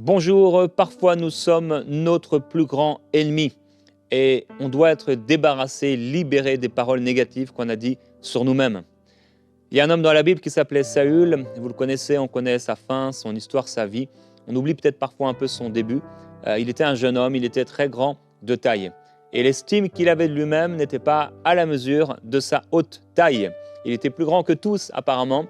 Bonjour, parfois nous sommes notre plus grand ennemi et on doit être débarrassé, libéré des paroles négatives qu'on a dit sur nous-mêmes. Il y a un homme dans la Bible qui s'appelait Saül, vous le connaissez, on connaît sa fin, son histoire, sa vie. On oublie peut-être parfois un peu son début. Il était un jeune homme, il était très grand de taille. Et l'estime qu'il avait de lui-même n'était pas à la mesure de sa haute taille. Il était plus grand que tous apparemment,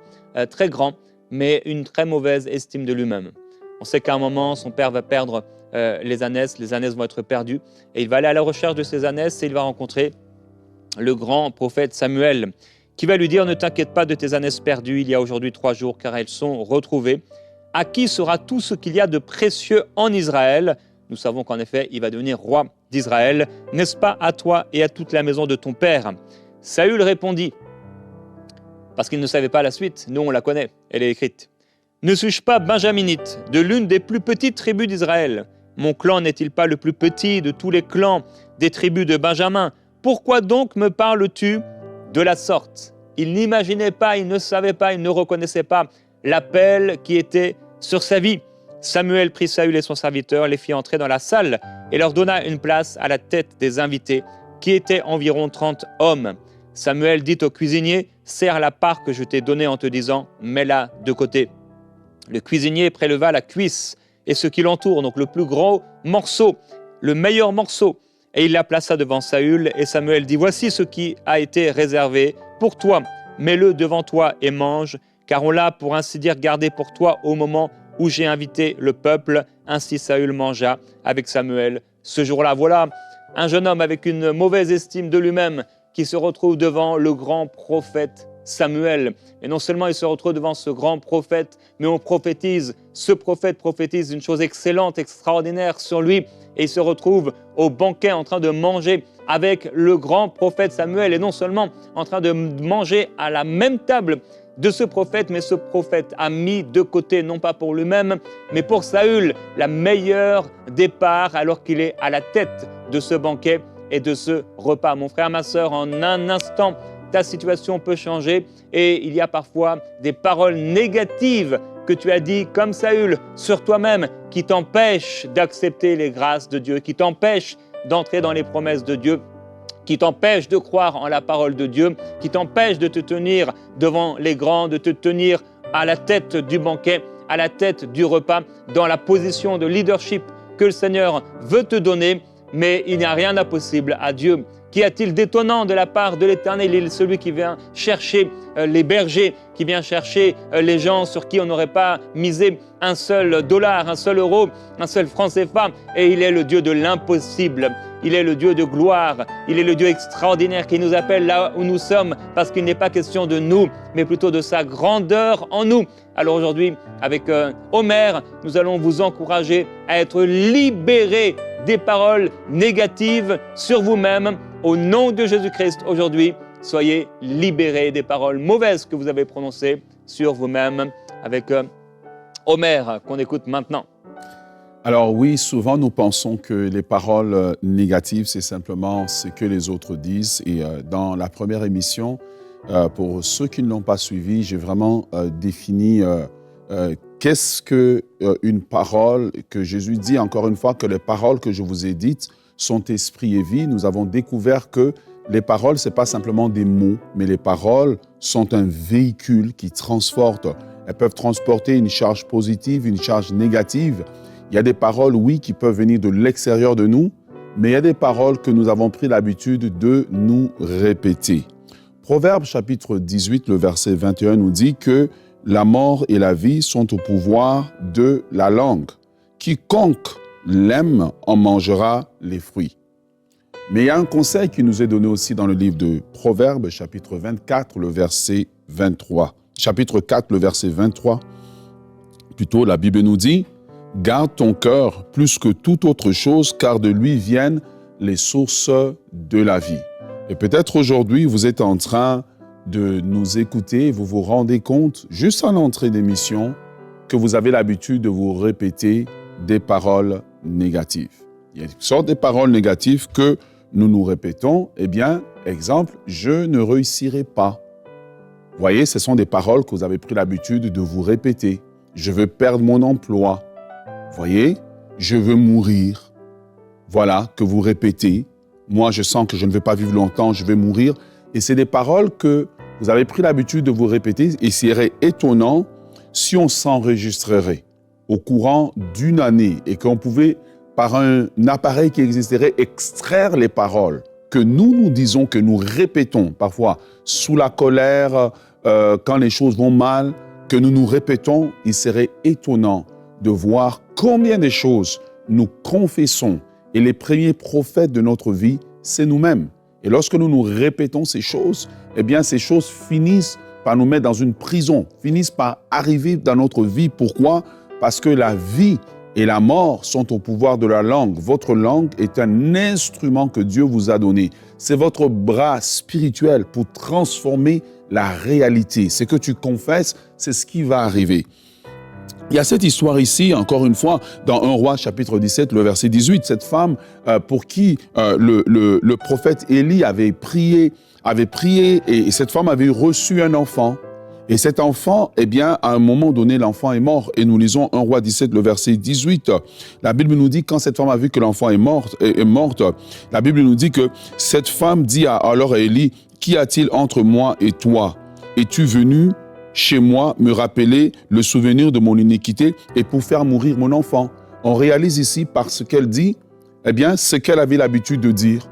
très grand, mais une très mauvaise estime de lui-même. On sait qu'à un moment, son père va perdre les ânesses vont être perdues, et il va aller à la recherche de ces ânesses et il va rencontrer le grand prophète Samuel, qui va lui dire « Ne t'inquiète pas de tes ânesses perdues, il y a aujourd'hui 3 jours, car elles sont retrouvées. À qui sera tout ce qu'il y a de précieux en Israël ?» Nous savons qu'en effet, il va devenir roi d'Israël. « N'est-ce pas à toi et à toute la maison de ton père ?» Saül répondit, parce qu'il ne savait pas la suite, nous on la connaît, elle est écrite. « Ne suis-je pas benjaminite, de l'une des plus petites tribus d'Israël? Mon clan n'est-il pas le plus petit de tous les clans des tribus de Benjamin? Pourquoi donc me parles-tu de la sorte ?» Il n'imaginait pas, il ne savait pas, il ne reconnaissait pas l'appel qui était sur sa vie. Samuel prit Saül et son serviteur, les fit entrer dans la salle et leur donna une place à la tête des invités, qui étaient environ 30 hommes. Samuel dit au cuisinier, « Serre la part que je t'ai donnée en te disant, mets-la de côté. » Le cuisinier préleva la cuisse et ce qui l'entoure, donc le plus gros morceau, le meilleur morceau, et il la plaça devant Saül. Et Samuel dit, « Voici ce qui a été réservé pour toi, mets-le devant toi et mange, car on l'a pour ainsi dire gardé pour toi au moment où j'ai invité le peuple. » Ainsi Saül mangea avec Samuel ce jour-là. Voilà un jeune homme avec une mauvaise estime de lui-même qui se retrouve devant le grand prophète Samuel. Et non seulement il se retrouve devant ce grand prophète, mais on prophétise, ce prophète prophétise une chose excellente, extraordinaire sur lui, et il se retrouve au banquet en train de manger avec le grand prophète Samuel, et non seulement en train de manger à la même table de ce prophète, mais ce prophète a mis de côté, non pas pour lui-même, mais pour Saül, la meilleure des parts, alors qu'il est à la tête de ce banquet et de ce repas. Mon frère, ma sœur, en un instant, ta situation peut changer et il y a parfois des paroles négatives que tu as dit comme Saül sur toi-même qui t'empêchent d'accepter les grâces de Dieu, qui t'empêchent d'entrer dans les promesses de Dieu, qui t'empêchent de croire en la parole de Dieu, qui t'empêchent de te tenir devant les grands, de te tenir à la tête du banquet, à la tête du repas, dans la position de leadership que le Seigneur veut te donner. Mais il n'y a rien d'impossible à Dieu. Qu'y a-t-il d'étonnant de la part de l'Éternel? Il est celui qui vient chercher les bergers, qui vient chercher les gens sur qui on n'aurait pas misé un seul dollar, un seul euro, un seul franc CFA. Et il est le Dieu de l'impossible. Il est le Dieu de gloire. Il est le Dieu extraordinaire qui nous appelle là où nous sommes, parce qu'il n'est pas question de nous, mais plutôt de sa grandeur en nous. Alors aujourd'hui, avec Omer, nous allons vous encourager à être libérés des paroles négatives sur vous-même. Au nom de Jésus-Christ, aujourd'hui, soyez libérés des paroles mauvaises que vous avez prononcées sur vous-même. Avec Omer, qu'on écoute maintenant. Alors oui, souvent nous pensons que les paroles négatives, c'est simplement ce que les autres disent. Et dans la première émission, pour ceux qui ne l'ont pas suivi, j'ai vraiment défini qu'est-ce qu'une parole, que Jésus dit encore une fois que les paroles que je vous ai dites sont esprit et vie. Nous avons découvert que les paroles, ce n'est pas simplement des mots, mais les paroles sont un véhicule qui transporte. Elles peuvent transporter une charge positive, une charge négative. Il y a des paroles, oui, qui peuvent venir de l'extérieur de nous, mais il y a des paroles que nous avons pris l'habitude de nous répéter. Proverbe chapitre 18, le verset 21 nous dit que la mort et la vie sont au pouvoir de la langue. Quiconque l'aime en mangera les fruits. Mais il y a un conseil qui nous est donné aussi dans le livre de Proverbes, chapitre 24, le verset 23. Chapitre 4, le verset 23. Plutôt, la Bible nous dit « Garde ton cœur plus que toute autre chose, car de lui viennent les sources de la vie. » Et peut-être aujourd'hui, vous êtes en train de nous écouter, vous vous rendez compte, juste à l'entrée d'émission, que vous avez l'habitude de vous répéter des paroles négatives. Il y a une sorte de paroles négatives que nous nous répétons. Eh bien, exemple, je ne réussirai pas. Vous voyez, ce sont des paroles que vous avez pris l'habitude de vous répéter. Je veux perdre mon emploi. voyez, je veux mourir. Voilà, que vous répétez. Moi, je sens que je ne vais pas vivre longtemps, je vais mourir. Et c'est des paroles que vous avez pris l'habitude de vous répéter. Et il serait étonnant si on s'enregistrerait au courant d'une année et qu'on pouvait, par un appareil qui existerait, extraire les paroles que nous disons, que nous répétons parfois sous la colère, quand les choses vont mal, que nous nous répétons. Il serait étonnant de voir combien de choses nous confessons. Et les premiers prophètes de notre vie, c'est nous-mêmes. Et lorsque nous nous répétons ces choses, eh bien, ces choses finissent par nous mettre dans une prison, finissent par arriver dans notre vie. Pourquoi? Parce que la vie et la mort sont au pouvoir de la langue. Votre langue est un instrument que Dieu vous a donné. C'est votre bras spirituel pour transformer la réalité. Ce que tu confesses, c'est ce qui va arriver. Il y a cette histoire ici, encore une fois, dans 1 Roi, chapitre 17, le verset 18. Cette femme pour qui le prophète Élie avait prié et cette femme avait reçu un enfant. Et cet enfant, eh bien, à un moment donné, l'enfant est mort. Et nous lisons 1 Roi 17, le verset 18. La Bible nous dit, quand cette femme a vu que l'enfant est morte, la Bible nous dit que cette femme dit alors à Élie, « Qu'y a-t-il entre moi et toi? Es-tu venu chez moi me rappeler le souvenir de mon iniquité et pour faire mourir mon enfant ?» On réalise ici par ce qu'elle dit, eh bien, ce qu'elle avait l'habitude de dire.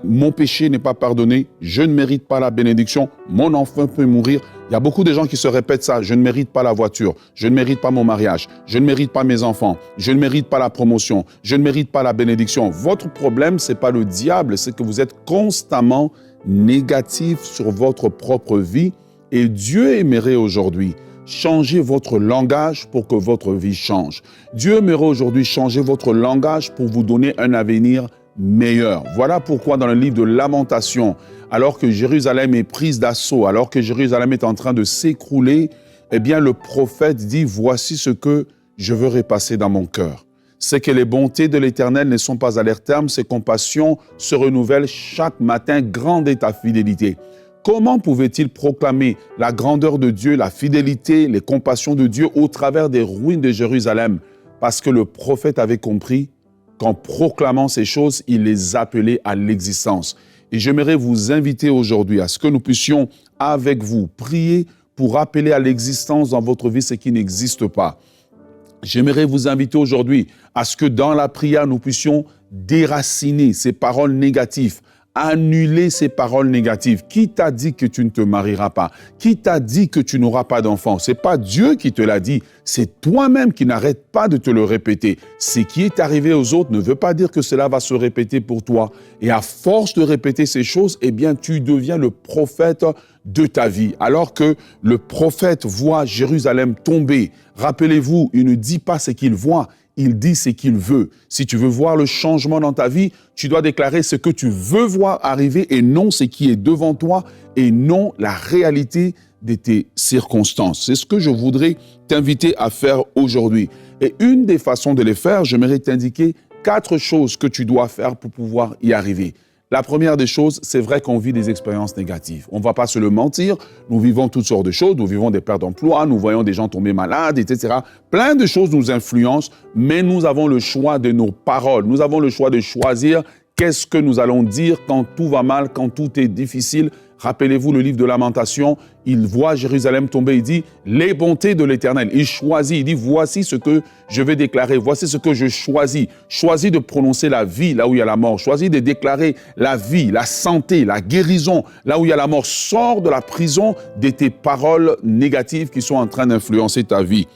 Mon péché n'est pas pardonné, je ne mérite pas la bénédiction, mon enfant peut mourir. Il y a beaucoup de gens qui se répètent ça, je ne mérite pas la voiture, je ne mérite pas mon mariage, je ne mérite pas mes enfants, je ne mérite pas la promotion, je ne mérite pas la bénédiction. Votre problème, ce n'est pas le diable, c'est que vous êtes constamment négatif sur votre propre vie et Dieu aimerait aujourd'hui changer votre langage pour que votre vie change. Dieu aimerait aujourd'hui changer votre langage pour vous donner un avenir meilleur. Voilà pourquoi dans le livre de Lamentations, alors que Jérusalem est prise d'assaut, alors que Jérusalem est en train de s'écrouler, eh bien le prophète dit, voici ce que je veux repasser dans mon cœur. C'est que les bontés de l'Éternel ne sont pas à leur terme, ses compassions se renouvellent chaque matin, grande est ta fidélité. Comment pouvait-il proclamer la grandeur de Dieu, la fidélité, les compassions de Dieu au travers des ruines de Jérusalem? Parce que le prophète avait compris qu'en proclamant ces choses, il les appelait à l'existence. Et j'aimerais vous inviter aujourd'hui à ce que nous puissions, avec vous, prier pour appeler à l'existence dans votre vie ce qui n'existe pas. J'aimerais vous inviter aujourd'hui à ce que dans la prière, nous puissions déraciner ces paroles négatives, annuler ces paroles négatives. Qui t'a dit que tu ne te marieras pas? Qui t'a dit que tu n'auras pas d'enfant? Ce n'est pas Dieu qui te l'a dit, c'est toi-même qui n'arrêtes pas de te le répéter. Ce qui est arrivé aux autres ne veut pas dire que cela va se répéter pour toi. Et à force de répéter ces choses, eh bien, tu deviens le prophète de ta vie. Alors que le prophète voit Jérusalem tomber, rappelez-vous, il ne dit pas ce qu'il voit, il dit ce qu'il veut. Si tu veux voir le changement dans ta vie, tu dois déclarer ce que tu veux voir arriver et non ce qui est devant toi et non la réalité de tes circonstances. C'est ce que je voudrais t'inviter à faire aujourd'hui. Et une des façons de les faire, j'aimerais t'indiquer 4 choses que tu dois faire pour pouvoir y arriver. La première des choses, c'est vrai qu'on vit des expériences négatives. On ne va pas se le mentir, nous vivons toutes sortes de choses, nous vivons des pertes d'emploi, nous voyons des gens tomber malades, etc. Plein de choses nous influencent, mais nous avons le choix de nos paroles. Nous avons le choix de choisir qu'est-ce que nous allons dire quand tout va mal, quand tout est difficile. Rappelez-vous le livre de Lamentations, il voit Jérusalem tomber, il dit « les bontés de l'Éternel ». Il choisit, il dit « voici ce que je vais déclarer, voici ce que je choisis ». Choisis de prononcer la vie là où il y a la mort, choisis de déclarer la vie, la santé, la guérison là où il y a la mort. Sors de la prison de tes paroles négatives qui sont en train d'influencer ta vie.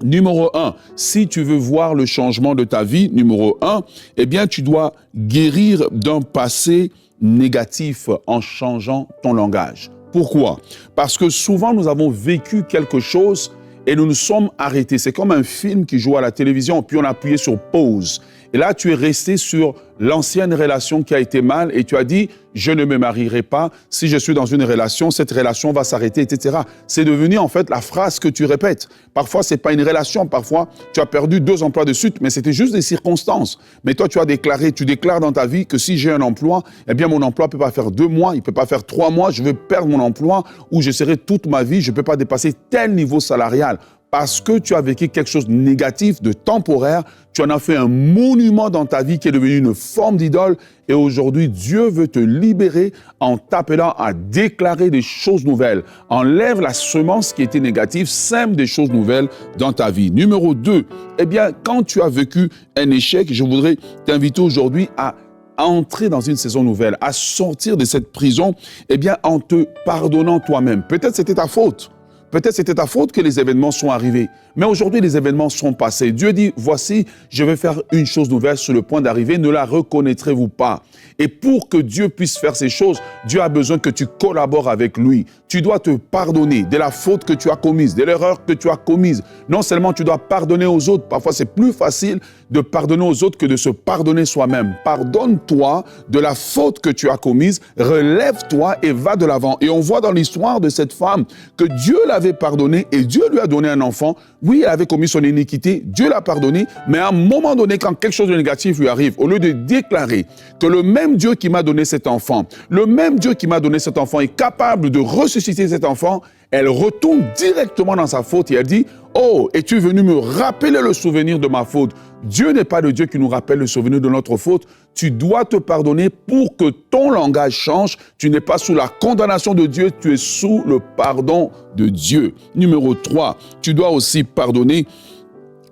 Numéro 1, si tu veux voir le changement de ta vie, numéro 1, eh bien tu dois guérir d'un passé négatif en changeant ton langage. Pourquoi? Parce que souvent nous avons vécu quelque chose et nous nous sommes arrêtés. C'est comme un film qui joue à la télévision, puis on a appuyé sur pause. Et là, tu es resté sur l'ancienne relation qui a été mal et tu as dit « je ne me marierai pas, si je suis dans une relation, cette relation va s'arrêter, etc. » C'est devenu en fait la phrase que tu répètes. Parfois, ce n'est pas une relation, parfois tu as perdu 2 emplois de suite, mais c'était juste des circonstances. Mais toi, tu déclares dans ta vie que si j'ai un emploi, eh bien mon emploi ne peut pas faire 2 mois, il ne peut pas faire 3 mois, je vais perdre mon emploi ou je serai toute ma vie, je ne peux pas dépasser tel niveau salarial. parce que tu as vécu quelque chose de négatif, de temporaire, tu en as fait un monument dans ta vie qui est devenu une forme d'idole. Et aujourd'hui, Dieu veut te libérer en t'appelant à déclarer des choses nouvelles. Enlève la semence qui était négative, sème des choses nouvelles dans ta vie. Numéro 2, eh bien, quand tu as vécu un échec, je voudrais t'inviter aujourd'hui à entrer dans une saison nouvelle, à sortir de cette prison, eh bien, en te pardonnant toi-même. Peut-être c'était ta faute. Peut-être c'était ta faute que les événements sont arrivés. Mais aujourd'hui, les événements sont passés. Dieu dit, voici, je vais faire une chose nouvelle sur le point d'arriver. Ne la reconnaîtrez-vous pas? Et pour que Dieu puisse faire ces choses, Dieu a besoin que tu collabores avec lui. Tu dois te pardonner de la faute que tu as commise, de l'erreur que tu as commise. Non seulement tu dois pardonner aux autres, parfois c'est plus facile de pardonner aux autres que de se pardonner soi-même. Pardonne-toi de la faute que tu as commise, relève-toi et va de l'avant. Et on voit dans l'histoire de cette femme que Dieu l'avait pardonnée et Dieu lui a donné un enfant. Oui, elle avait commis son iniquité, Dieu l'a pardonné, mais à un moment donné, quand quelque chose de négatif lui arrive, au lieu de déclarer que le même Dieu qui m'a donné cet enfant, le même Dieu qui m'a donné cet enfant est capable de ressusciter cet enfant, elle retourne directement dans sa faute et elle dit « Oh, es-tu venu me rappeler le souvenir de ma faute ?» Dieu n'est pas le Dieu qui nous rappelle le souvenir de notre faute. Tu dois te pardonner pour que ton langage change. Tu n'es pas sous la condamnation de Dieu, tu es sous le pardon de Dieu. Numéro 3, tu dois aussi pardonner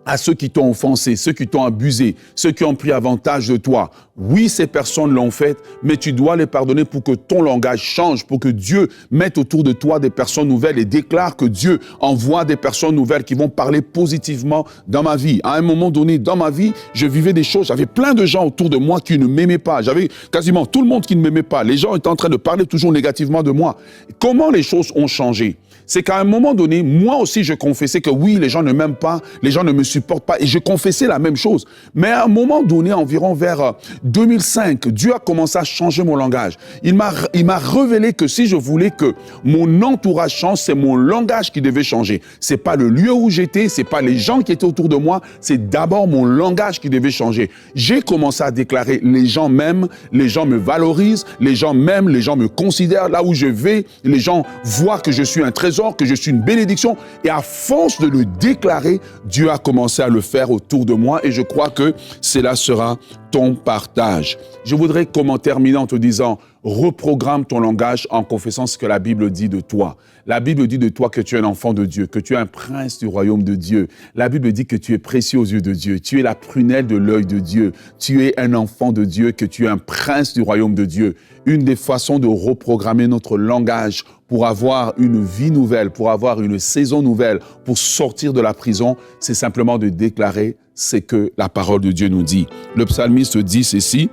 à ceux qui t'ont offensé, ceux qui t'ont abusé, ceux qui ont pris avantage de toi. Oui, ces personnes l'ont fait, mais tu dois les pardonner pour que ton langage change, pour que Dieu mette autour de toi des personnes nouvelles et déclare que Dieu envoie des personnes nouvelles qui vont parler positivement dans ma vie. À un moment donné, dans ma vie, je vivais des choses, j'avais plein de gens autour de moi qui ne m'aimaient pas. J'avais quasiment tout le monde qui ne m'aimait pas. Les gens étaient en train de parler toujours négativement de moi. Comment les choses ont changé? C'est qu'à un moment donné, moi aussi, je confessais que oui, les gens ne m'aiment pas, les gens ne me supportent pas, et je confessais la même chose. Mais à un moment donné, environ vers 2005, Dieu a commencé à changer mon langage. Il m'a révélé que si je voulais que mon entourage change, c'est mon langage qui devait changer. C'est pas le lieu où j'étais, c'est pas les gens qui étaient autour de moi, c'est d'abord mon langage qui devait changer. J'ai commencé à déclarer, les gens m'aiment, les gens me valorisent, les gens m'aiment, les gens me considèrent. Là où je vais, les gens voient que je suis un trésor, que je suis une bénédiction. Et à force de le déclarer, Dieu a commencé à le faire autour de moi et je crois que cela sera ton partage. Je voudrais terminer en te disant, reprogramme ton langage en confessant ce que la Bible dit de toi. La Bible dit de toi que tu es un enfant de Dieu, que tu es un prince du royaume de Dieu. La Bible dit que tu es précieux aux yeux de Dieu, tu es la prunelle de l'œil de Dieu, tu es un enfant de Dieu, que tu es un prince du royaume de Dieu. Une des façons de reprogrammer notre langage pour avoir une vie nouvelle, pour avoir une saison nouvelle, pour sortir de la prison, c'est simplement de déclarer ce que la parole de Dieu nous dit. Le psalmiste dit ceci,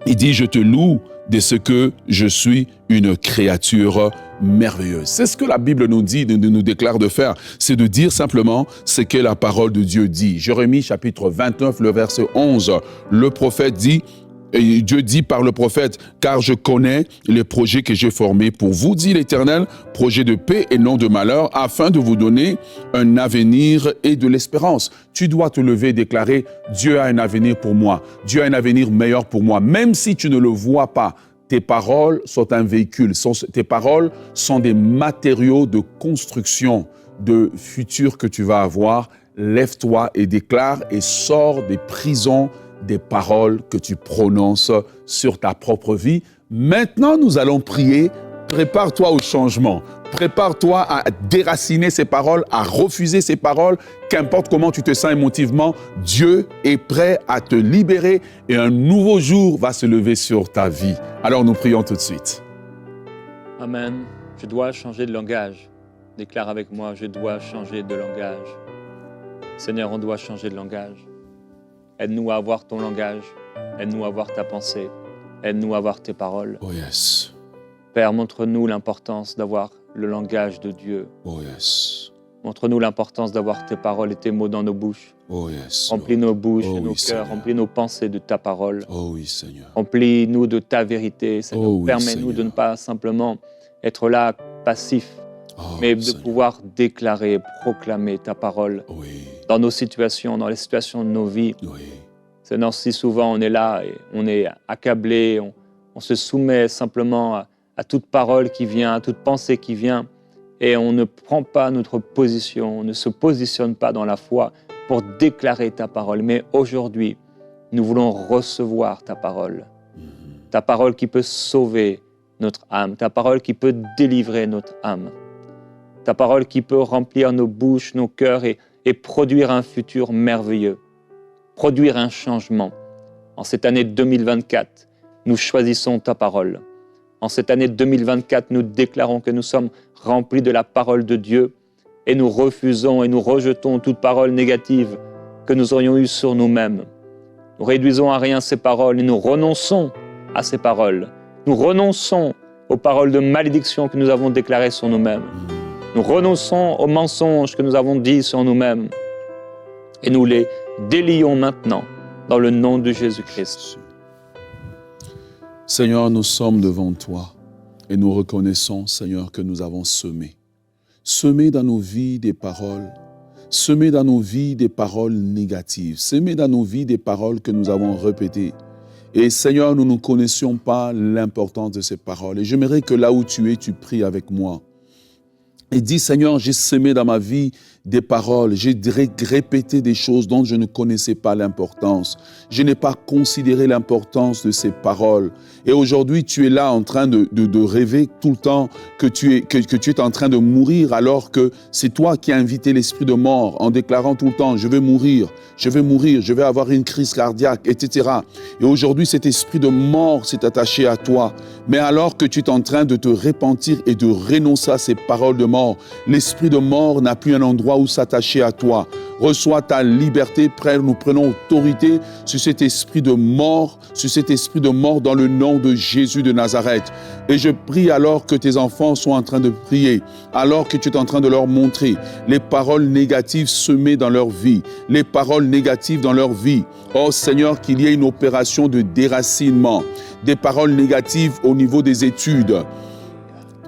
il dit « Je te loue de ce que je suis une créature merveilleuse ». C'est ce que la Bible nous dit, nous déclare de faire, c'est de dire simplement ce que la parole de Dieu dit. Jérémie chapitre 29, le verset 11, le prophète dit, et Dieu dit par le prophète, « Car je connais les projets que j'ai formés pour vous, dit l'Éternel, projets de paix et non de malheur, afin de vous donner un avenir et de l'espérance. » Tu dois te lever et déclarer, « Dieu a un avenir pour moi, Dieu a un avenir meilleur pour moi. » Même si tu ne le vois pas, tes paroles sont un véhicule, tes paroles sont des matériaux de construction de futur que tu vas avoir. Lève-toi et déclare et sors des prisons des paroles que tu prononces sur ta propre vie. Maintenant, nous allons prier. Prépare-toi au changement. Prépare-toi à déraciner ces paroles, à refuser ces paroles. Qu'importe comment tu te sens émotivement, Dieu est prêt à te libérer et un nouveau jour va se lever sur ta vie. Alors nous prions tout de suite. Amen. Je dois changer de langage. Déclare avec moi, je dois changer de langage. Seigneur, on doit changer de langage. Aide-nous à avoir ton langage, aide-nous à avoir ta pensée, aide-nous à avoir tes paroles. Oh yes. Père, montre-nous l'importance d'avoir le langage de Dieu. Oh yes. Montre-nous l'importance d'avoir tes paroles et tes mots dans nos bouches. Oh yes. Remplis nos bouches et nos oui, cœurs, Seigneur. remplis nos pensées de ta parole. Oh oui, Seigneur. Remplis-nous de ta vérité, Seigneur. Oh oui, Permets-nous Seigneur. de ne pas simplement être là, passif, Oh, mais de Seigneur. pouvoir déclarer, proclamer ta parole Oui, dans nos situations, dans les situations de nos vies. oui. Seigneur, si souvent on est là et on est accablé, on se soumet simplement à toute parole qui vient, à toute pensée qui vient, et on ne prend pas notre position, on ne se positionne pas dans la foi pour déclarer ta parole. Mais aujourd'hui, nous voulons recevoir ta parole qui peut sauver notre âme, ta parole qui peut délivrer notre âme, ta parole qui peut remplir nos bouches, nos cœurs et produire un futur merveilleux, produire un changement. En cette année 2024, nous choisissons ta parole. En cette année 2024, nous déclarons que nous sommes remplis de la parole de Dieu et nous refusons et nous rejetons toute parole négative que nous aurions eue sur nous-mêmes. Nous réduisons à rien ces paroles et nous renonçons à ces paroles. Nous renonçons aux paroles de malédiction que nous avons déclarées sur nous-mêmes. Nous renonçons aux mensonges que nous avons dits sur nous-mêmes et nous les délions maintenant dans le nom de Jésus-Christ. Seigneur, nous sommes devant toi et nous reconnaissons, Seigneur, que nous avons semé. Semé dans nos vies des paroles, semé dans nos vies des paroles négatives, semé dans nos vies des paroles que nous avons répétées. Et Seigneur, nous ne connaissions pas l'importance de ces paroles. Et j'aimerais que là où tu es, tu pries avec moi. Et dis, Seigneur, j'ai semé dans ma vie des paroles, j'ai répété des choses dont je ne connaissais pas l'importance. Je n'ai pas considéré l'importance de ces paroles. Et aujourd'hui, tu es là en train de rêver tout le temps que tu es en train de mourir alors que c'est toi qui as invité l'esprit de mort en déclarant tout le temps, je vais mourir, je vais avoir une crise cardiaque, etc. Et aujourd'hui, cet esprit de mort s'est attaché à toi. Mais alors que tu es en train de te repentir et de renoncer à ces paroles de mort, l'esprit de mort n'a plus un endroit où s'attacher à toi. Reçois ta liberté, nous prenons autorité sur cet esprit de mort, dans le nom de Jésus de Nazareth. Et je prie alors que tes enfants sont en train de prier, alors que tu es en train de leur montrer les paroles négatives semées dans leur vie, les paroles négatives dans leur vie. Oh Seigneur, qu'il y ait une opération de déracinement, des paroles négatives au niveau des études.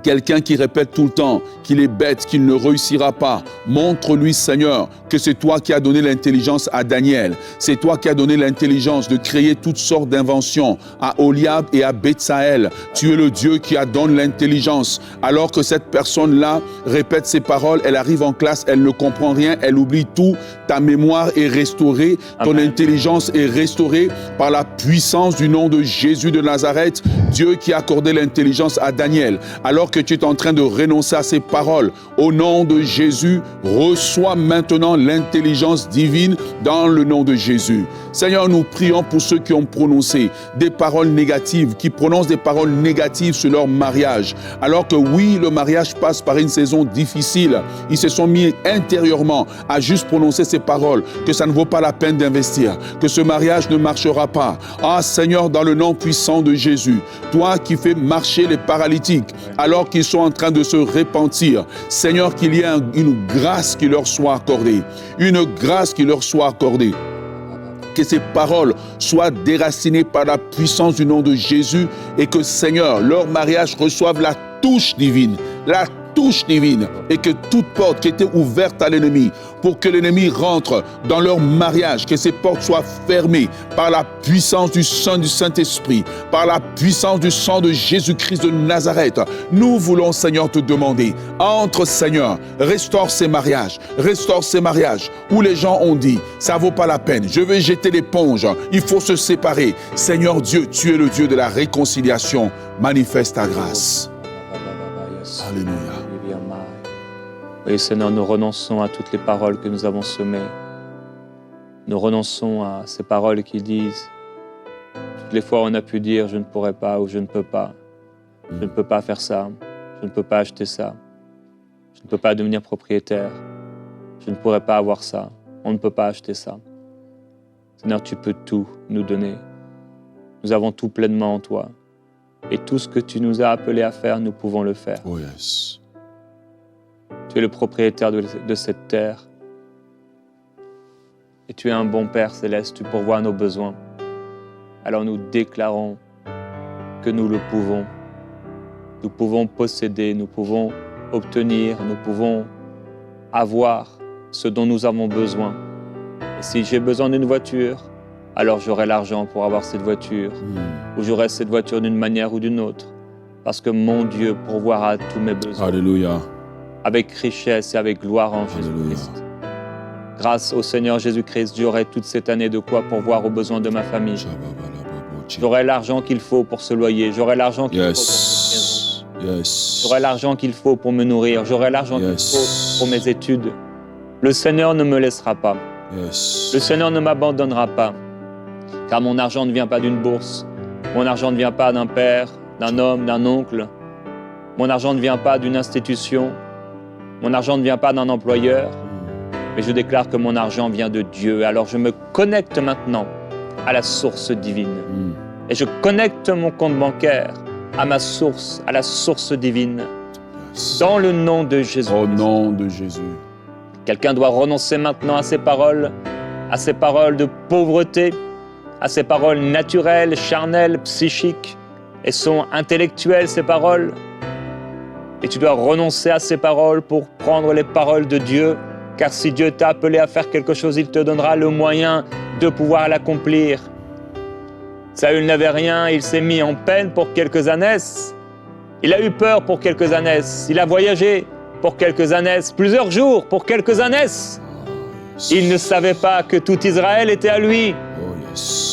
Quelqu'un qui répète tout le temps qu'il est bête, qu'il ne réussira pas. Montre-lui, Seigneur, que c'est toi qui as donné l'intelligence à Daniel. C'est toi qui as donné l'intelligence de créer toutes sortes d'inventions à Oliab et à Betsaël. Tu es le Dieu qui a donné l'intelligence. Alors que cette personne-là répète ses paroles, elle arrive en classe, elle ne comprend rien, elle oublie tout. Ta mémoire est restaurée, ton intelligence est restaurée par la puissance du nom de Jésus de Nazareth, Dieu qui a accordé l'intelligence à Daniel. Alors que tu es en train de renoncer à ces paroles, au nom de Jésus, reçois maintenant l'intelligence divine dans le nom de Jésus. Seigneur, nous prions pour ceux qui ont prononcé des paroles négatives, qui prononcent des paroles négatives sur leur mariage. Alors que oui, le mariage passe par une saison difficile. Ils se sont mis intérieurement à juste prononcer ces paroles, que ça ne vaut pas la peine d'investir, que ce mariage ne marchera pas. Ah Seigneur, dans le nom puissant de Jésus, toi qui fais marcher les paralytiques, alors qu'ils sont en train de se repentir, Seigneur, qu'il y ait une grâce qui leur soit accordée, une grâce qui leur soit accordée. Que ces paroles soient déracinées par la puissance du nom de Jésus et que, Seigneur, leur mariage reçoive la touche divine, et que toute porte qui était ouverte à l'ennemi, pour que l'ennemi rentre dans leur mariage, que ces portes soient fermées par la puissance du sang du Saint-Esprit, par la puissance du sang de Jésus-Christ de Nazareth. Nous voulons, Seigneur, te demander, entre, Seigneur, restaure ces mariages où les gens ont dit, ça vaut pas la peine, je vais jeter l'éponge, il faut se séparer. Seigneur Dieu, tu es le Dieu de la réconciliation, manifeste ta grâce. Alléluia. Oui, Seigneur, nous renonçons à toutes les paroles que nous avons semées. Nous renonçons à ces paroles qui disent, toutes les fois on a pu dire, je ne pourrai pas ou je ne peux pas. Je ne peux pas faire ça, je ne peux pas acheter ça, je ne peux pas devenir propriétaire, je ne pourrai pas avoir ça, on ne peut pas acheter ça. Seigneur, tu peux tout nous donner. Nous avons tout pleinement en toi. Et tout ce que tu nous as appelés à faire, nous pouvons le faire. Oh yes. Tu es le propriétaire de cette terre. Et tu es un bon Père céleste, tu pourvois nos besoins. Alors nous déclarons que nous le pouvons. Nous pouvons posséder, nous pouvons obtenir, nous pouvons avoir ce dont nous avons besoin. Et si j'ai besoin d'une voiture, alors j'aurai l'argent pour avoir cette voiture, ou j'aurai cette voiture d'une manière ou d'une autre, parce que mon Dieu pourvoira à tous mes besoins. Alléluia. avec richesse et avec gloire en Jésus-Christ. Grâce au Seigneur Jésus-Christ, j'aurai toute cette année de quoi pourvoir aux besoins de ma famille. J'aurai l'argent qu'il faut pour ce loyer, j'aurai l'argent qu'il faut pour cette maison. J'aurai l'argent qu'il faut pour me nourrir, j'aurai l'argent qu'il faut pour mes études. Le Seigneur ne me laissera pas. Le Seigneur ne m'abandonnera pas. Car mon argent ne vient pas d'une bourse. Mon argent ne vient pas d'un père, d'un homme, d'un oncle. Mon argent ne vient pas d'une institution. Mon argent ne vient pas d'un employeur. Mais je déclare que mon argent vient de Dieu. Alors je me connecte maintenant à la source divine. Et je connecte mon compte bancaire à ma source, à la source divine. Dans le nom de Jésus. Au nom de Jésus. Quelqu'un doit renoncer maintenant à ces paroles de pauvreté, à ces paroles naturelles, charnelles, psychiques, et sont intellectuelles ces paroles. Et tu dois renoncer à ces paroles pour prendre les paroles de Dieu, car si Dieu t'a appelé à faire quelque chose, il te donnera le moyen de pouvoir l'accomplir. Saül n'avait rien, il s'est mis en peine pour quelques années. Il a eu peur pour quelques années, il a voyagé pour quelques années, plusieurs jours pour quelques années. Il ne savait pas que tout Israël était à lui.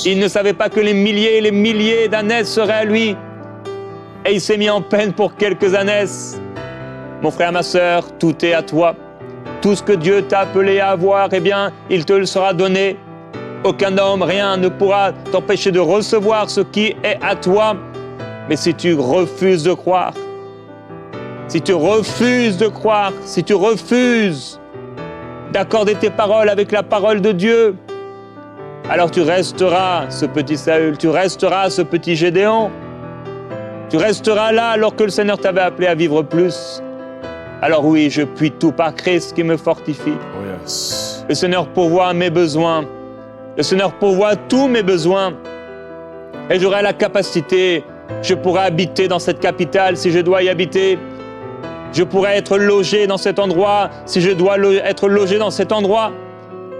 Il ne savait pas que les milliers et les milliers d'années seraient à lui. Et il s'est mis en peine pour quelques années. Mon frère, ma sœur, tout est à toi. Tout ce que Dieu t'a appelé à avoir, eh bien, il te le sera donné. Aucun homme, rien ne pourra t'empêcher de recevoir ce qui est à toi. Mais si tu refuses de croire, si tu refuses de croire, si tu refuses d'accorder tes paroles avec la parole de Dieu, alors tu resteras ce petit Saül, tu resteras ce petit Gédéon, tu resteras là alors que le Seigneur t'avait appelé à vivre plus. Alors oui, je puis tout par Christ qui me fortifie. Le Seigneur pourvoit mes besoins, le Seigneur pourvoit tous mes besoins, et j'aurai la capacité, je pourrai habiter dans cette capitale si je dois y habiter. Je pourrais être logé dans cet endroit si je dois être logé dans cet endroit,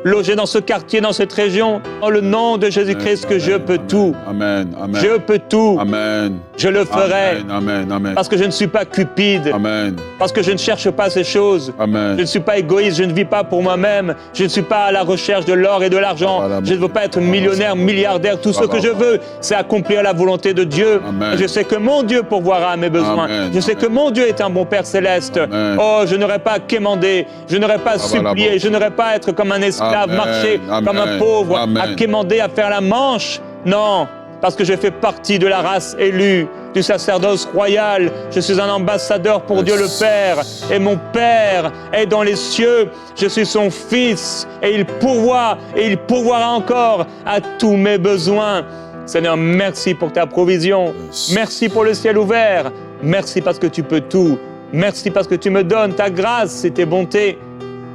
logé dans ce quartier, dans cette région. Dans le nom de Jésus-Christ que je peux tout. Amen. Amen. Je peux tout. Amen. Je le ferai. Amen. Amen. Parce que je ne suis pas cupide. Amen. Parce que je ne cherche pas ces choses. Amen. Je ne suis pas égoïste. Je ne vis pas pour moi-même. Je ne suis pas à la recherche de l'or et de l'argent. Je ne veux pas être millionnaire, milliardaire. Tout ce que je veux, c'est accomplir la volonté de Dieu. Amen. Et je sais que mon Dieu pourvoira à mes besoins. Amen. Je sais que mon Dieu est un bon Père céleste. Amen. Oh, je n'aurai pas à quémander. Je n'aurai pas à supplier. Je n'aurai pas à être comme un esclave, Amen. marcher Amen. comme un pauvre, Amen. à quémander, à faire la manche. Non, parce que je fais partie de la race élue, du sacerdoce royal. Je suis un ambassadeur pour Dieu le Père. Et mon Père est dans les cieux. Je suis son Fils. Et il pourvoit, et il pourvoira encore à tous mes besoins. Seigneur, merci pour ta provision. Merci pour le ciel ouvert. Merci parce que tu peux tout. Merci parce que tu me donnes ta grâce et tes bontés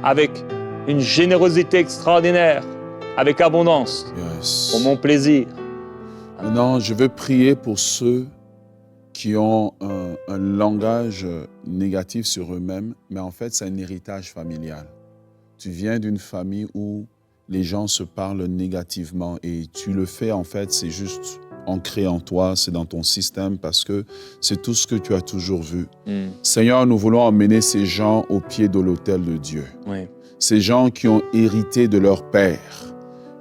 avec une générosité extraordinaire, avec abondance, pour mon plaisir. Maintenant, je veux prier pour ceux qui ont un langage négatif sur eux-mêmes, mais en fait, c'est un héritage familial. Tu viens d'une famille où les gens se parlent négativement et tu le fais, en fait, c'est juste ancré en toi, c'est dans ton système parce que c'est tout ce que tu as toujours vu. Seigneur, nous voulons emmener ces gens au pied de l'autel de Dieu. Oui. Ces gens qui ont hérité de leur père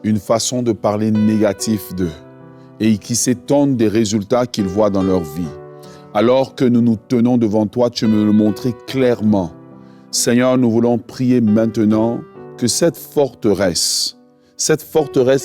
une façon de parler négatif d'eux et qui s'étonnent des résultats qu'ils voient dans leur vie. Alors que nous nous tenons devant toi, tu me le montrais clairement. Seigneur, nous voulons prier maintenant que cette forteresse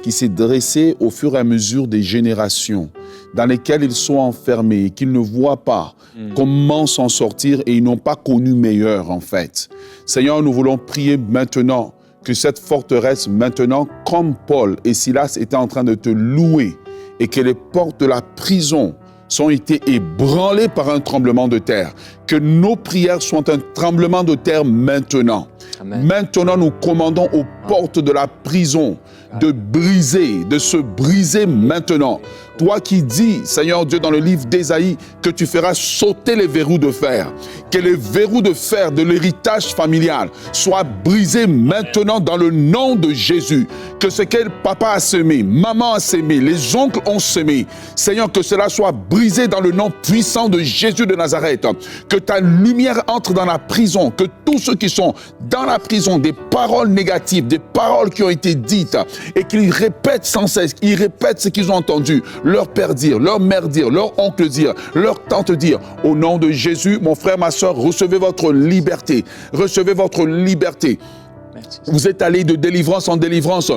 qui s'est dressée au fur et à mesure des générations, dans lesquelles ils sont enfermés, qu'ils ne voient pas comment s'en sortir et ils n'ont pas connu meilleur en fait. Seigneur, nous voulons prier maintenant que cette forteresse, maintenant, comme Paul et Silas étaient en train de te louer et que les portes de la prison sont été ébranlées par un tremblement de terre, que nos prières soient un tremblement de terre maintenant. Amen. Maintenant, nous commandons aux portes de la prison de briser, de se briser maintenant. Toi qui dis, Seigneur Dieu, dans le livre d'Ésaïe, que tu feras sauter les verrous de fer, que les verrous de fer de l'héritage familial soient brisés maintenant dans le nom de Jésus. Que ce que papa a semé, maman a semé, les oncles ont semé, Seigneur, que cela soit brisé dans le nom puissant de Jésus de Nazareth. Que ta lumière entre dans la prison, que tous ceux qui sont dans la prison, des paroles négatives, des paroles qui ont été dites, et qu'ils répètent sans cesse, ils répètent ce qu'ils ont entendu, leur père dire, leur mère dire, leur oncle dire, leur tante dire. Au nom de Jésus, mon frère, ma soeur, recevez votre liberté. Recevez votre liberté. Merci. Vous êtes allés de délivrance en délivrance,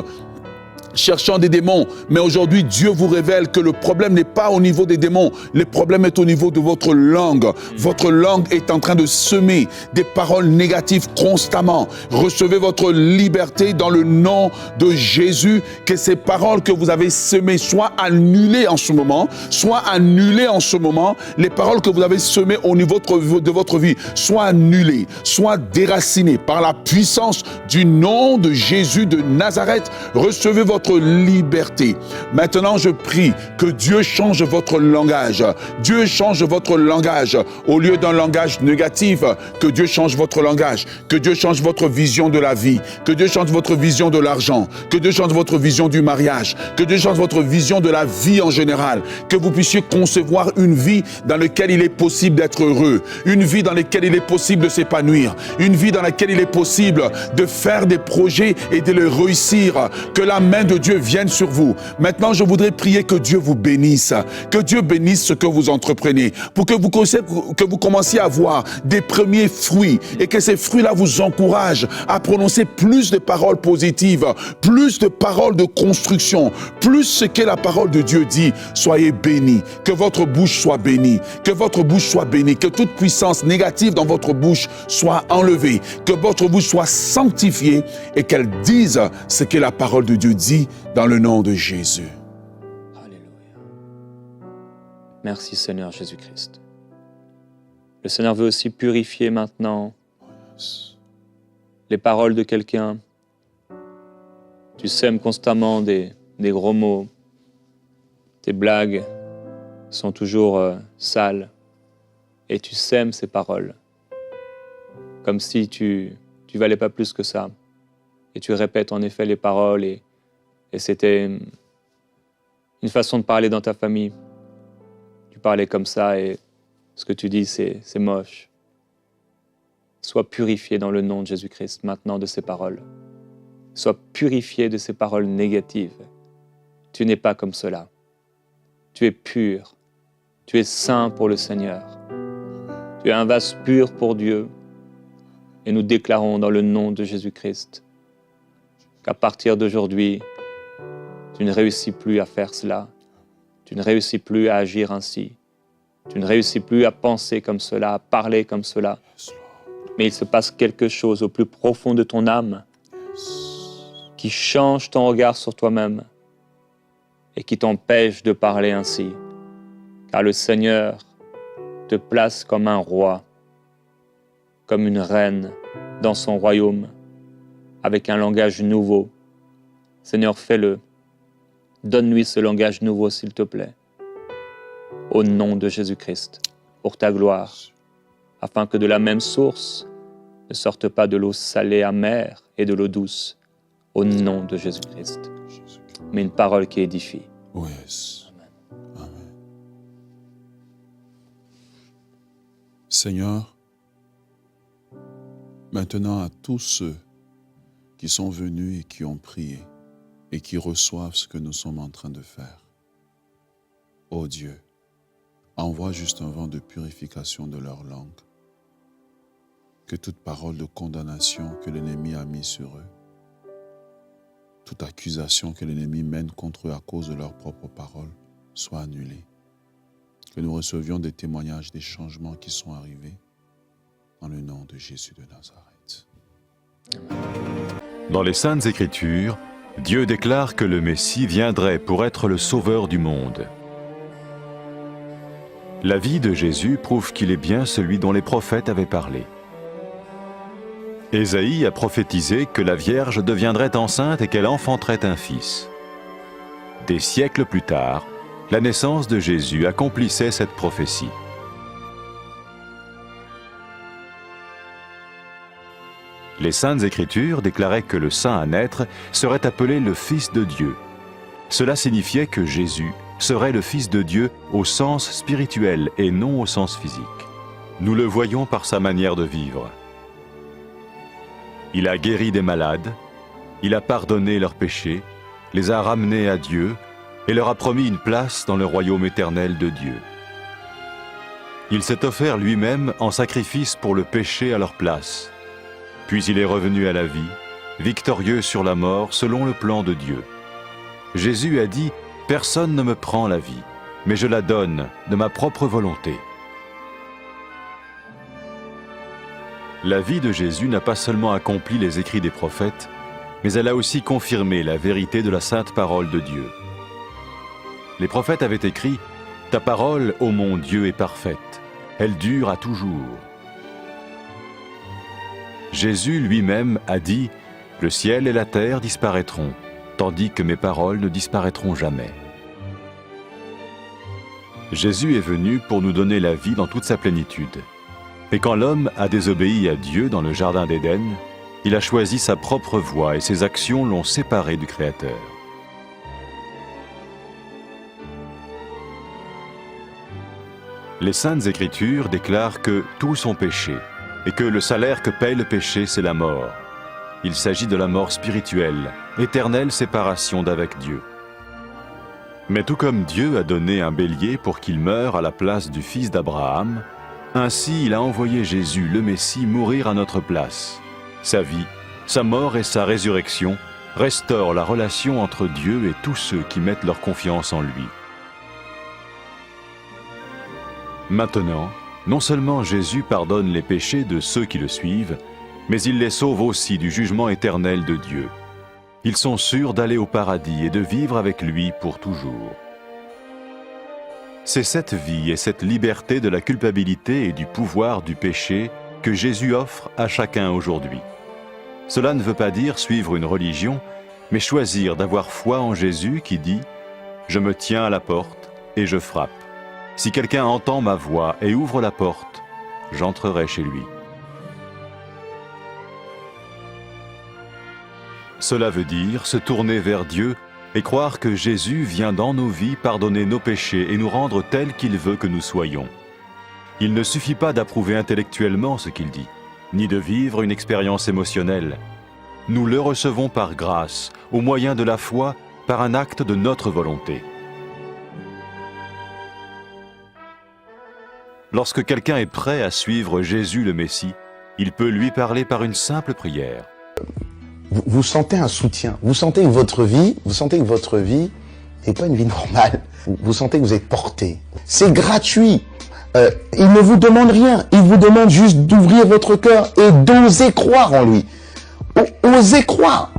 cherchant des démons, mais aujourd'hui Dieu vous révèle que le problème n'est pas au niveau des démons, le problème est au niveau de votre langue. Votre langue est en train de semer des paroles négatives constamment. Recevez votre liberté dans le nom de Jésus, que ces paroles que vous avez semées soient annulées en ce moment, les paroles que vous avez semées au niveau de votre vie soient annulées, soient déracinées par la puissance du nom de Jésus de Nazareth. Recevez votre liberté. Maintenant, je prie que Dieu change votre langage. Dieu change votre langage. Au lieu d'un langage négatif, que Dieu change votre langage. Que Dieu change votre vision de la vie. Que Dieu change votre vision de l'argent. Que Dieu change votre vision du mariage. Que Dieu change votre vision de la vie en général. Que vous puissiez concevoir une vie dans laquelle il est possible d'être heureux. Une vie dans laquelle il est possible de s'épanouir. Une vie dans laquelle il est possible de faire des projets et de les réussir. Que la main de Dieu vienne sur vous. Maintenant, je voudrais prier que Dieu vous bénisse. Que Dieu bénisse ce que vous entreprenez. Pour que vous commenciez à voir des premiers fruits et que ces fruits-là vous encouragent à prononcer plus de paroles positives, plus de paroles de construction, plus ce que la parole de Dieu dit. Soyez bénis. Que votre bouche soit bénie. Que votre bouche soit bénie. Que toute puissance négative dans votre bouche soit enlevée. Que votre bouche soit sanctifiée et qu'elle dise ce que la parole de Dieu dit dans le nom de Jésus. Alléluia. Merci Seigneur Jésus-Christ. Le Seigneur veut aussi purifier maintenant les paroles de quelqu'un. Tu sèmes constamment des gros mots. Tes blagues sont toujours sales. Et tu sèmes ces paroles. Comme si tu valais pas plus que ça. Et tu répètes en effet les paroles et c'était une façon de parler dans ta famille. Tu parlais comme ça et ce que tu dis, c'est moche. Sois purifié dans le nom de Jésus-Christ maintenant de ces paroles. Sois purifié de ces paroles négatives. Tu n'es pas comme cela. Tu es pur. Tu es saint pour le Seigneur. Tu es un vase pur pour Dieu. Et nous déclarons dans le nom de Jésus-Christ qu'à partir d'aujourd'hui, tu ne réussis plus à faire cela. Tu ne réussis plus à agir ainsi. Tu ne réussis plus à penser comme cela, à parler comme cela. Mais il se passe quelque chose au plus profond de ton âme qui change ton regard sur toi-même et qui t'empêche de parler ainsi. Car le Seigneur te place comme un roi, comme une reine dans son royaume, avec un langage nouveau. Seigneur, fais-le. Donne-lui ce langage nouveau, s'il te plaît. Au nom de Jésus-Christ, pour ta gloire, afin que de la même source ne sorte pas de l'eau salée amère et de l'eau douce, au nom de Jésus-Christ. Mais une parole qui édifie. Yes. Amen. Seigneur, maintenant à tous ceux qui sont venus et qui ont prié et qui reçoivent ce que nous sommes en train de faire. Ô Dieu, envoie juste un vent de purification de leur langue. Que toute parole de condamnation que l'ennemi a mise sur eux, toute accusation que l'ennemi mène contre eux à cause de leurs propres paroles, soit annulée. Que nous recevions des témoignages des changements qui sont arrivés dans le nom de Jésus de Nazareth. Dans les Saintes Écritures, Dieu déclare que le Messie viendrait pour être le sauveur du monde. La vie de Jésus prouve qu'il est bien celui dont les prophètes avaient parlé. Ésaïe a prophétisé que la Vierge deviendrait enceinte et qu'elle enfanterait un fils. Des siècles plus tard, la naissance de Jésus accomplissait cette prophétie. Les Saintes Écritures déclaraient que le saint à naître serait appelé le Fils de Dieu. Cela signifiait que Jésus serait le Fils de Dieu au sens spirituel et non au sens physique. Nous le voyons par sa manière de vivre. Il a guéri des malades, il a pardonné leurs péchés, les a ramenés à Dieu et leur a promis une place dans le royaume éternel de Dieu. Il s'est offert lui-même en sacrifice pour le péché à leur place. Puis il est revenu à la vie, victorieux sur la mort selon le plan de Dieu. Jésus a dit « Personne ne me prend la vie, mais je la donne de ma propre volonté. » La vie de Jésus n'a pas seulement accompli les écrits des prophètes, mais elle a aussi confirmé la vérité de la sainte parole de Dieu. Les prophètes avaient écrit « Ta parole, ô mon Dieu, est parfaite, elle dure à toujours. » Jésus lui-même a dit « Le ciel et la terre disparaîtront, tandis que mes paroles ne disparaîtront jamais. » Jésus est venu pour nous donner la vie dans toute sa plénitude. Et quand l'homme a désobéi à Dieu dans le jardin d'Éden, il a choisi sa propre voie et ses actions l'ont séparé du Créateur. Les Saintes Écritures déclarent que tous sont péchés et que le salaire que paye le péché, c'est la mort. Il s'agit de la mort spirituelle, éternelle séparation d'avec Dieu. Mais tout comme Dieu a donné un bélier pour qu'il meure à la place du fils d'Abraham, ainsi il a envoyé Jésus, le Messie, mourir à notre place. Sa vie, sa mort et sa résurrection restaurent la relation entre Dieu et tous ceux qui mettent leur confiance en lui. Maintenant, non seulement Jésus pardonne les péchés de ceux qui le suivent, mais il les sauve aussi du jugement éternel de Dieu. Ils sont sûrs d'aller au paradis et de vivre avec lui pour toujours. C'est cette vie et cette liberté de la culpabilité et du pouvoir du péché que Jésus offre à chacun aujourd'hui. Cela ne veut pas dire suivre une religion, mais choisir d'avoir foi en Jésus qui dit « Je me tiens à la porte et je frappe. Si quelqu'un entend ma voix et ouvre la porte, j'entrerai chez lui. » Cela veut dire se tourner vers Dieu et croire que Jésus vient dans nos vies pardonner nos péchés et nous rendre tels qu'il veut que nous soyons. Il ne suffit pas d'approuver intellectuellement ce qu'il dit, ni de vivre une expérience émotionnelle. Nous le recevons par grâce, au moyen de la foi, par un acte de notre volonté. Lorsque quelqu'un est prêt à suivre Jésus le Messie, il peut lui parler par une simple prière. Vous sentez un soutien, vous sentez que votre vie n'est pas une vie normale. Vous sentez que vous êtes porté. C'est gratuit. Il ne vous demande rien. Il vous demande juste d'ouvrir votre cœur et d'oser croire en lui. Osez croire.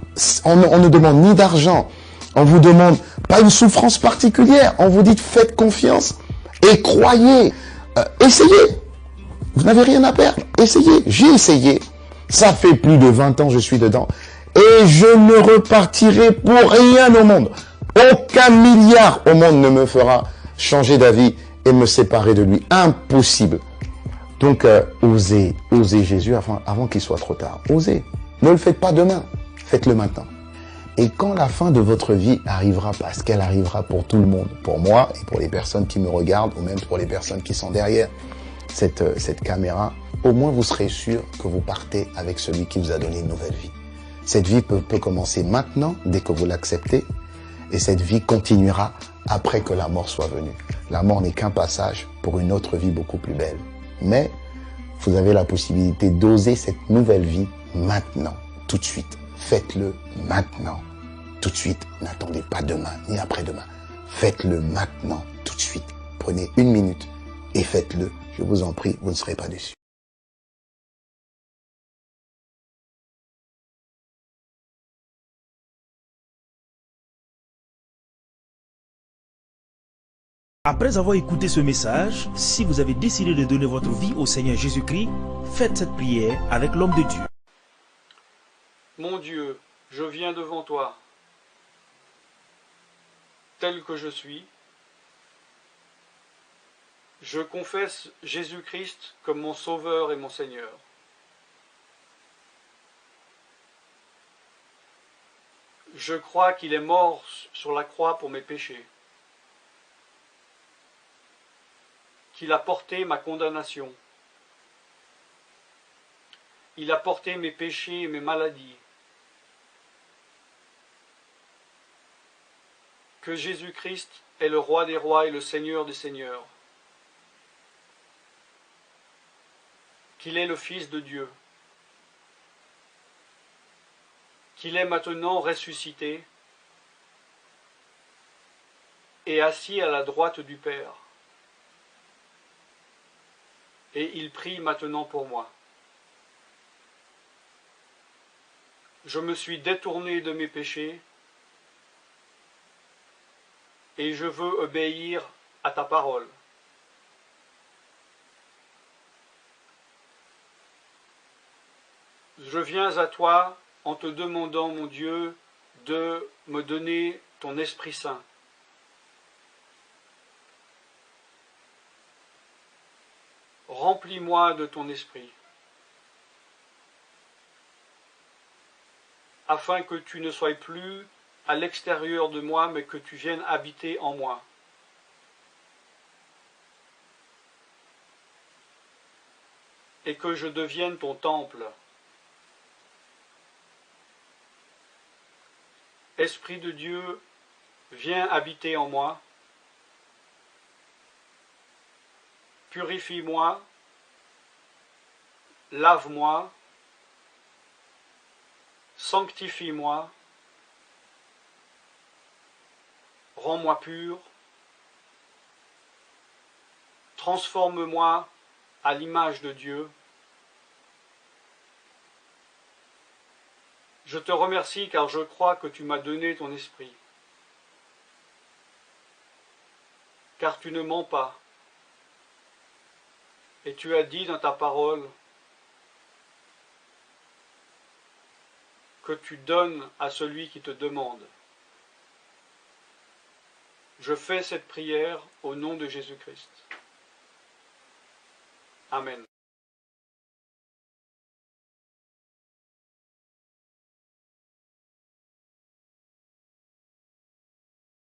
On ne demande ni d'argent. On vous demande pas une souffrance particulière. On vous dit faites confiance et croyez. Essayez. Vous n'avez rien à perdre. Essayez. J'ai essayé. Ça fait plus de 20 ans que je suis dedans. Et je ne repartirai pour rien au monde. Aucun milliard au monde ne me fera changer d'avis et me séparer de lui. Impossible. Donc, osez Jésus avant qu'il soit trop tard. Osez. Ne le faites pas demain. Faites-le maintenant. Et quand la fin de votre vie arrivera, parce qu'elle arrivera pour tout le monde, pour moi et pour les personnes qui me regardent, ou même pour les personnes qui sont derrière cette caméra, au moins vous serez sûr que vous partez avec celui qui vous a donné une nouvelle vie. Cette vie peut commencer maintenant, dès que vous l'acceptez, et cette vie continuera après que la mort soit venue. La mort n'est qu'un passage pour une autre vie beaucoup plus belle. Mais vous avez la possibilité d'oser cette nouvelle vie maintenant, tout de suite. Faites-le maintenant, tout de suite. N'attendez pas demain, ni après-demain. Faites-le maintenant, tout de suite. Prenez 1 minute et faites-le. Je vous en prie, vous ne serez pas déçus. Après avoir écouté ce message, si vous avez décidé de donner votre vie au Seigneur Jésus-Christ, faites cette prière avec l'homme de Dieu. Mon Dieu, je viens devant toi, tel que je suis. Je confesse Jésus-Christ comme mon Sauveur et mon Seigneur. Je crois qu'il est mort sur la croix pour mes péchés, qu'il a porté ma condamnation. Il a porté mes péchés et mes maladies. Que Jésus-Christ est le Roi des rois et le Seigneur des seigneurs. Qu'il est le Fils de Dieu. Qu'il est maintenant ressuscité et assis à la droite du Père. Et il prie maintenant pour moi. Je me suis détourné de mes péchés et je veux obéir à ta parole. Je viens à toi en te demandant, mon Dieu, de me donner ton Esprit Saint. Remplis-moi de ton Esprit, afin que tu ne sois plus à l'extérieur de moi, mais que tu viennes habiter en moi. Et que je devienne ton temple. Esprit de Dieu, viens habiter en moi. Purifie-moi, lave-moi, sanctifie-moi, rends-moi pur, transforme-moi à l'image de Dieu. Je te remercie car je crois que tu m'as donné ton esprit, car tu ne mens pas. Et tu as dit dans ta parole que tu donnes à celui qui te demande. Je fais cette prière au nom de Jésus-Christ. Amen.